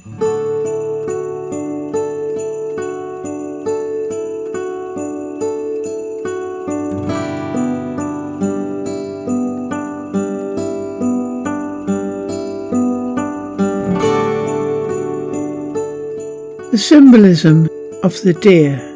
The symbolism of the deer.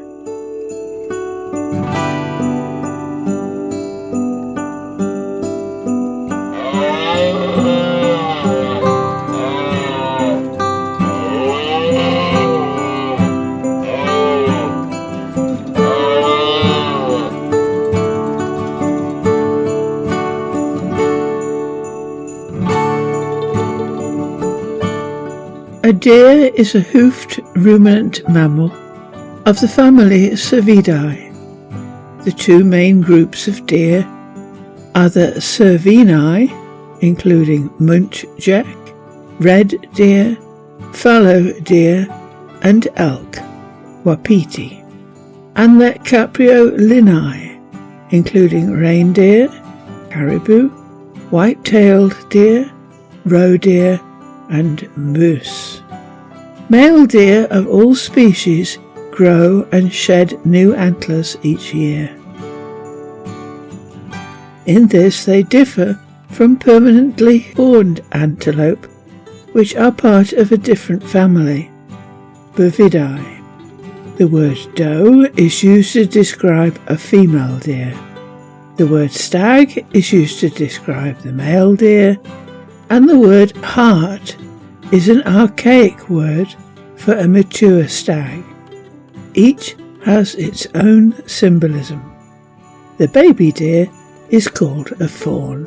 A deer is a hoofed ruminant mammal of the family Cervidae. The two main groups of deer are the Cervini, including muntjac, red deer, fallow deer, and elk, wapiti, and the Capreolini, including reindeer, caribou, white-tailed deer, roe deer, and moose. Male deer of all species grow and shed new antlers each year. In this they differ from permanently horned antelope, which are part of a different family, Bovidae. The word doe is used to describe a female deer. The word stag is used to describe the male deer, and the word hart is an archaic word for a mature stag. Each has its own symbolism. The baby deer is called a fawn.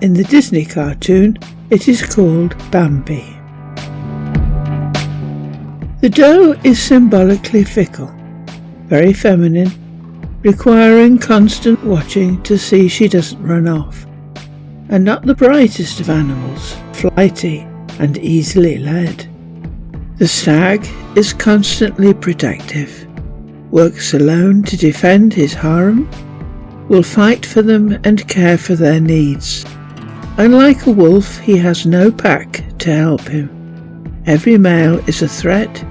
In the Disney cartoon, it is called Bambi. The doe is symbolically fickle, very feminine, requiring constant watching to see she doesn't run off, and not the brightest of animals, flighty and easily led. The stag is constantly protective, works alone to defend his harem, will fight for them and care for their needs. Unlike a wolf, he has no pack to help him. Every male is a threat,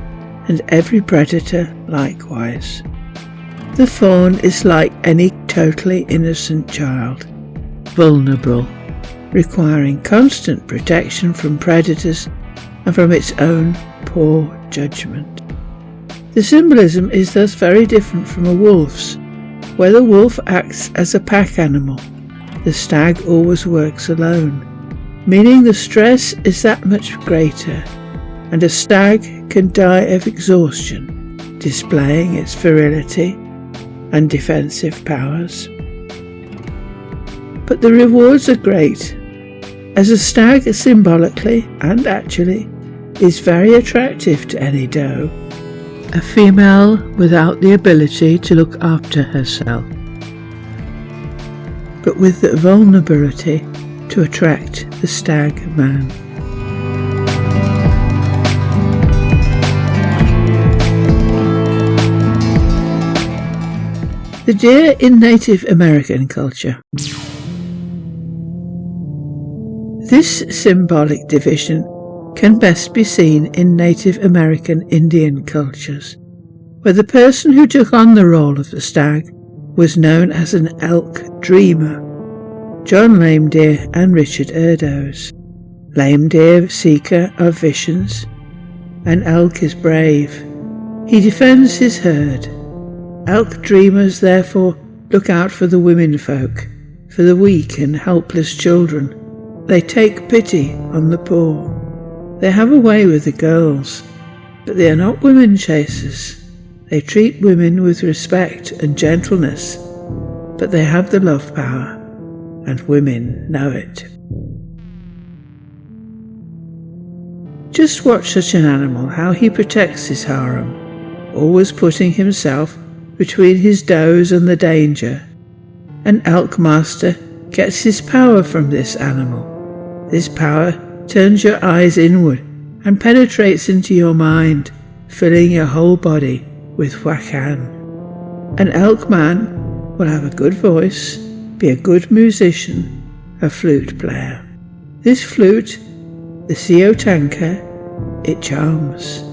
and every predator likewise. The fawn is like any totally innocent child, vulnerable, requiring constant protection from predators and from its own poor judgment. The symbolism is thus very different from a wolf's, where the wolf acts as a pack animal. The stag always works alone, meaning the stress is that much greater, and a stag can die of exhaustion, displaying its virility and defensive powers. But the rewards are great, as a stag symbolically and actually is very attractive to any doe, a female without the ability to look after herself, but with the vulnerability to attract the stag man. The deer in Native American culture. This symbolic division can best be seen in Native American Indian cultures, where the person who took on the role of the stag was known as an Elk Dreamer. John Lame Deer and Richard Erdoes. Lame Deer, seeker of visions. An elk is brave. He defends his herd. Elk Dreamers therefore look out for the womenfolk, for the weak and helpless children. They take pity on the poor. They have a way with the girls, but they are not women chasers. They treat women with respect and gentleness, but they have the love power, and women know it. Just watch such an animal, how he protects his harem, always putting himself between his does and the danger. An elk master gets his power from this animal. This power turns your eyes inward and penetrates into your mind, filling your whole body with Haugen. An elk man will have a good voice, be a good musician, a flute player. This flute The Siotanka, it charms.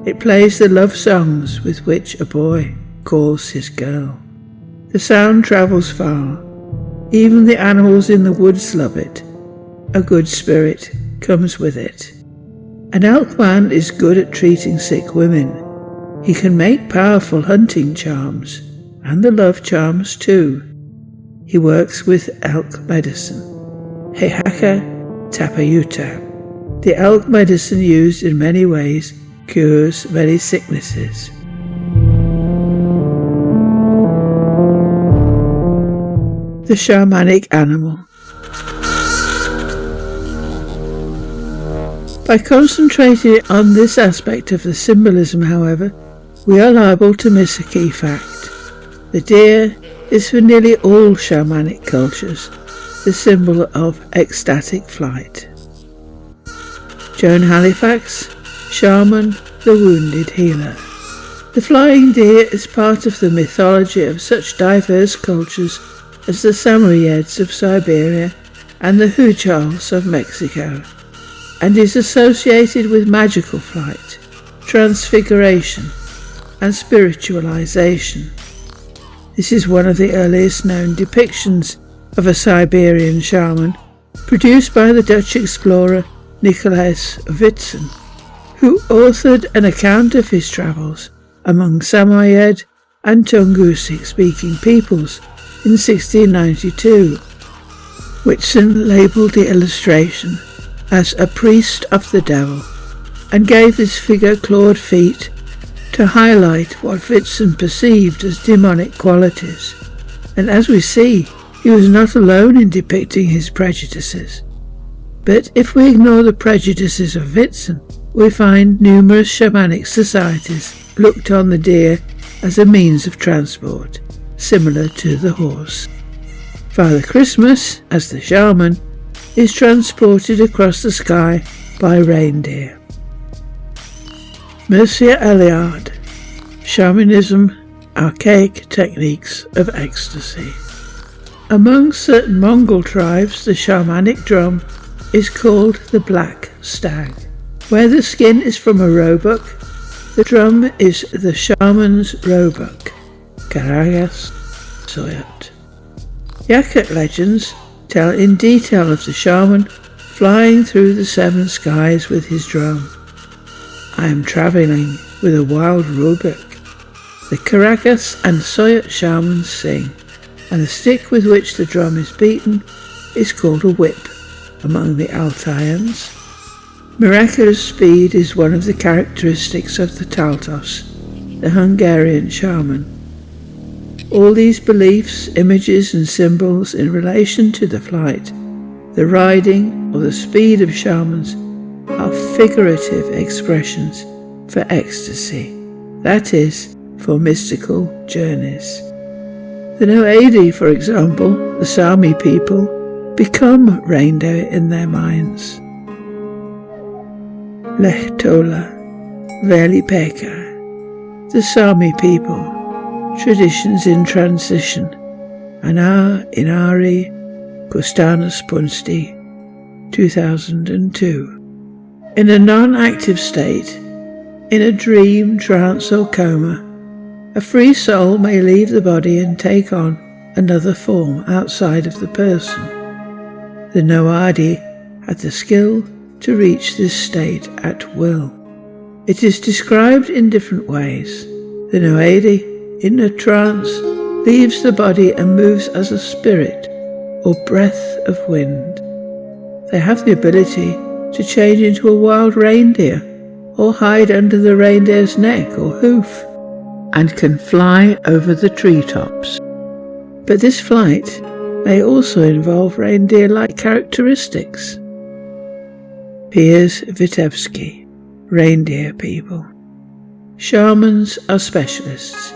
It plays the love songs with which a boy calls his girl. The sound travels far. Even the animals in the woods love it. A good spirit comes with it. An elk man is good at treating sick women. He can make powerful hunting charms, and the love charms too. He works with elk medicine. Hehaka tapayuta. The elk medicine used in many ways cures many sicknesses. The shamanic animal. By concentrating on this aspect of the symbolism, however, we are liable to miss a key fact. The deer is for nearly all shamanic cultures the symbol of ecstatic flight. Joan Halifax, Shaman, the Wounded Healer. The flying deer is part of the mythology of such diverse cultures as the Samoyeds of Siberia and the Huichols of Mexico, and is associated with magical flight, transfiguration, and spiritualization. This is one of the earliest known depictions of a Siberian shaman, produced by the Dutch explorer Nicolaas Witsen, who authored an account of his travels among Samoyed and Tungusic-speaking peoples in 1692. Whitson labelled the illustration as a priest of the devil and gave this figure clawed feet to highlight what Whitson perceived as demonic qualities. And as we see, he was not alone in depicting his prejudices. But if we ignore the prejudices of Whitson, we find numerous shamanic societies looked on the deer as a means of transport, similar to the horse. Father Christmas, as the shaman, is transported across the sky by reindeer. Mircea Eliade, Shamanism, Archaic Techniques of Ecstasy. Among certain Mongol tribes, the shamanic drum is called the black stag. Where the skin is from a roebuck, the drum is the shaman's roebuck, Karagas Soyot. Yakut legends tell in detail of the shaman flying through the seven skies with his drum. I am travelling with a wild roebuck. The Karagas and Soyot shamans sing, and the stick with which the drum is beaten is called a whip among the Altaians. Miraculous speed is one of the characteristics of the Taltos, the Hungarian shaman. All these beliefs, images and symbols in relation to the flight, the riding or the speed of shamans are figurative expressions for ecstasy, that is, for mystical journeys. The Noedi, for example, the Sami people, become reindeer in their minds. Lehtola, Velipeka, the Sami people, traditions in transition, Anar Inari, Kostanas Punsti, 2002. In a non-active state, in a dream, trance or coma, a free soul may leave the body and take on another form outside of the person. The Noadi had the skill to reach this state at will. It is described in different ways. The Noadi, in a trance, leaves the body and moves as a spirit or breath of wind. They have the ability to change into a wild reindeer or hide under the reindeer's neck or hoof, and can fly over the treetops. But this flight may also involve reindeer-like characteristics. Piers Vitebsky, Reindeer People. Shamans are specialists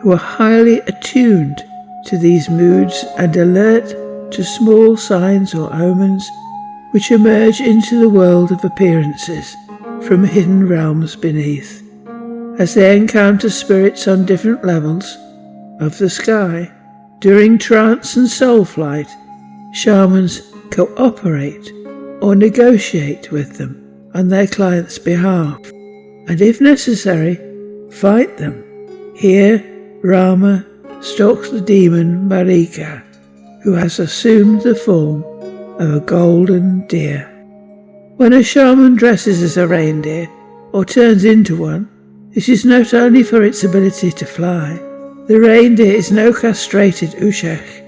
who are highly attuned to these moods and alert to small signs or omens which emerge into the world of appearances from hidden realms beneath. As they encounter spirits on different levels of the sky, during trance and soul flight, shamans cooperate or negotiate with them on their client's behalf, and if necessary, fight them. Here, Rama stalks the demon Marika, who has assumed the form of a golden deer. When a shaman dresses as a reindeer, or turns into one, it is not only for its ability to fly. The reindeer is no castrated ushech,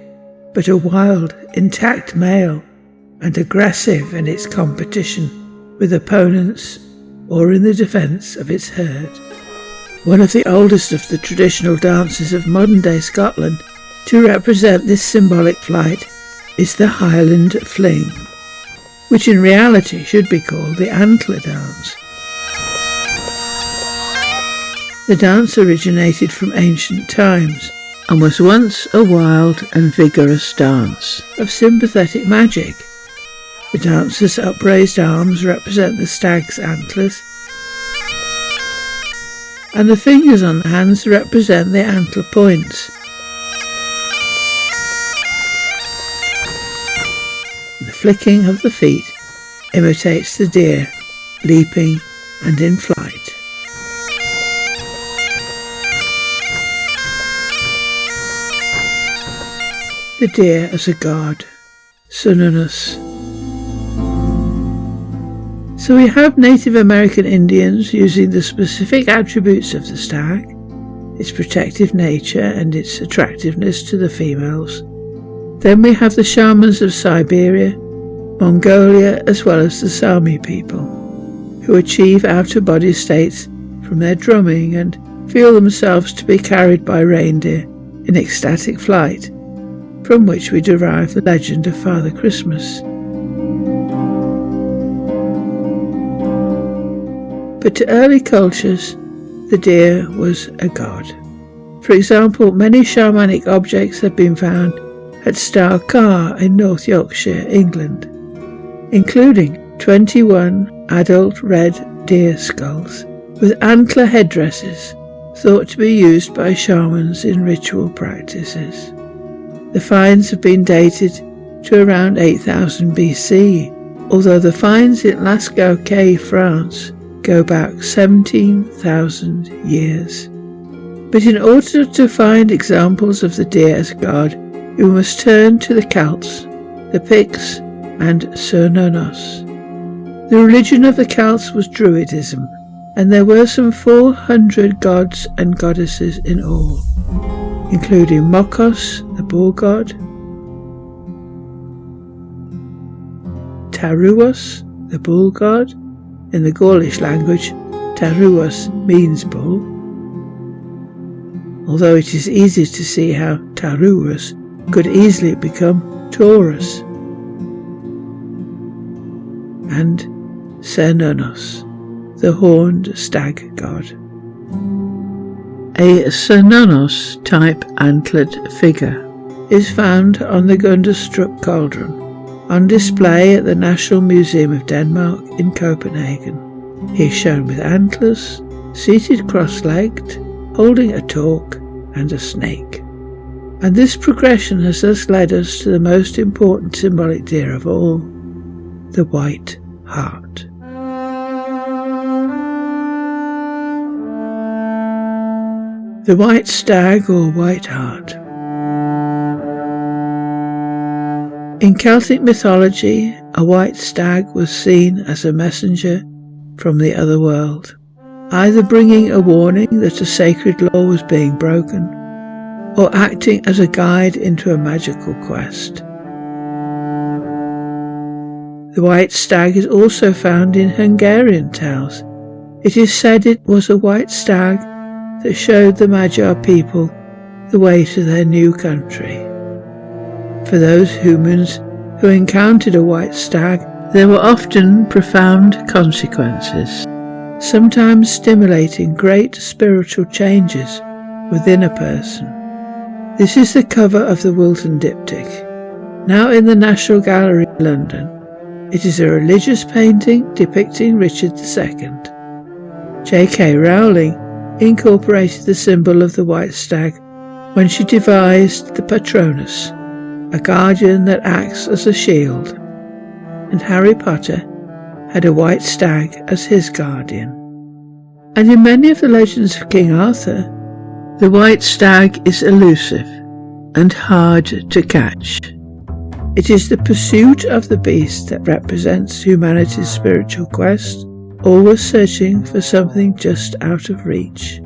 but a wild, intact male, and aggressive in its competition with opponents or in the defence of its herd. One of the oldest of the traditional dances of modern-day Scotland to represent this symbolic flight is the Highland Fling, which in reality should be called the antler dance. The dance originated from ancient times and was once a wild and vigorous dance of sympathetic magic. The dancer's upraised arms represent the stag's antlers, and the fingers on the hands represent the antler points. The flicking of the feet imitates the deer, leaping and in flight. The deer as a god, Cernunnos. So we have Native American Indians using the specific attributes of the stag, its protective nature and its attractiveness to the females. Then we have the shamans of Siberia, Mongolia, as well as the Sami people, who achieve out-of-body states from their drumming and feel themselves to be carried by reindeer in ecstatic flight, from which we derive the legend of Father Christmas. But to early cultures, the deer was a god. For example, many shamanic objects have been found at Star Carr in North Yorkshire, England, including 21 adult red deer skulls with antler headdresses thought to be used by shamans in ritual practices. The finds have been dated to around 8000 BC, although the finds in Lascaux Cave, France, go back 17,000 years. But in order to find examples of the deer as a god, we must turn to the Celts, the Picts, and Cernunnos. The religion of the Celts was Druidism, and there were some 400 gods and goddesses in all, including Mokos, the bull god, Taruos, the bull god. In the Gaulish language, Taruos means bull, although it is easy to see how Taruos could easily become Taurus, and Cernunnos, the horned stag god. A Cernunnos type antlered figure is found on the Gundestrup Cauldron, on display at the National Museum of Denmark in Copenhagen. He is shown with antlers, seated cross-legged, holding a torque and a snake. And this progression has thus led us to the most important symbolic deer of all, the white hart. The white stag or white hart. In Celtic mythology, a white stag was seen as a messenger from the other world, either bringing a warning that a sacred law was being broken, or acting as a guide into a magical quest. The white stag is also found in Hungarian tales. It is said it was a white stag that showed the Magyar people the way to their new country. For those humans who encountered a white stag, there were often profound consequences, sometimes stimulating great spiritual changes within a person. This is the cover of the Wilton diptych, now in the National Gallery, London. It is a religious painting depicting Richard II. J.K. Rowling incorporated the symbol of the white stag when she devised the Patronus, a guardian that acts as a shield. and Harry Potter had a white stag as his guardian. And in many of the legends of King Arthur, the white stag is elusive and hard to catch. It is the pursuit of the beast that represents humanity's spiritual quest, always searching for something just out of reach.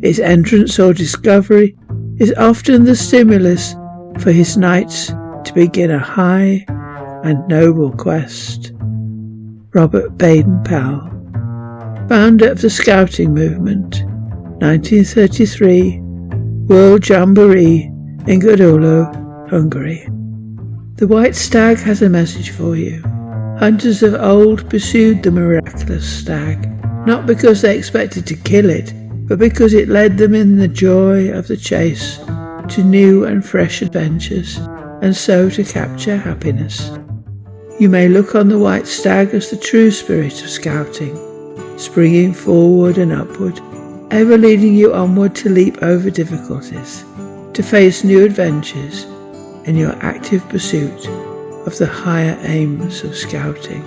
Its entrance or discovery is often the stimulus for his knights to begin a high and noble quest. Robert Baden-Powell, founder of the Scouting Movement, 1933, World Jamboree in Godolo, Hungary. The white stag has a message for you. Hunters of old pursued the miraculous stag, not because they expected to kill it, but because it led them in the joy of the chase to new and fresh adventures, and so to capture happiness. You may look on the white stag as the true spirit of scouting, springing forward and upward, ever leading you onward to leap over difficulties, to face new adventures in your active pursuit of the higher aims of scouting.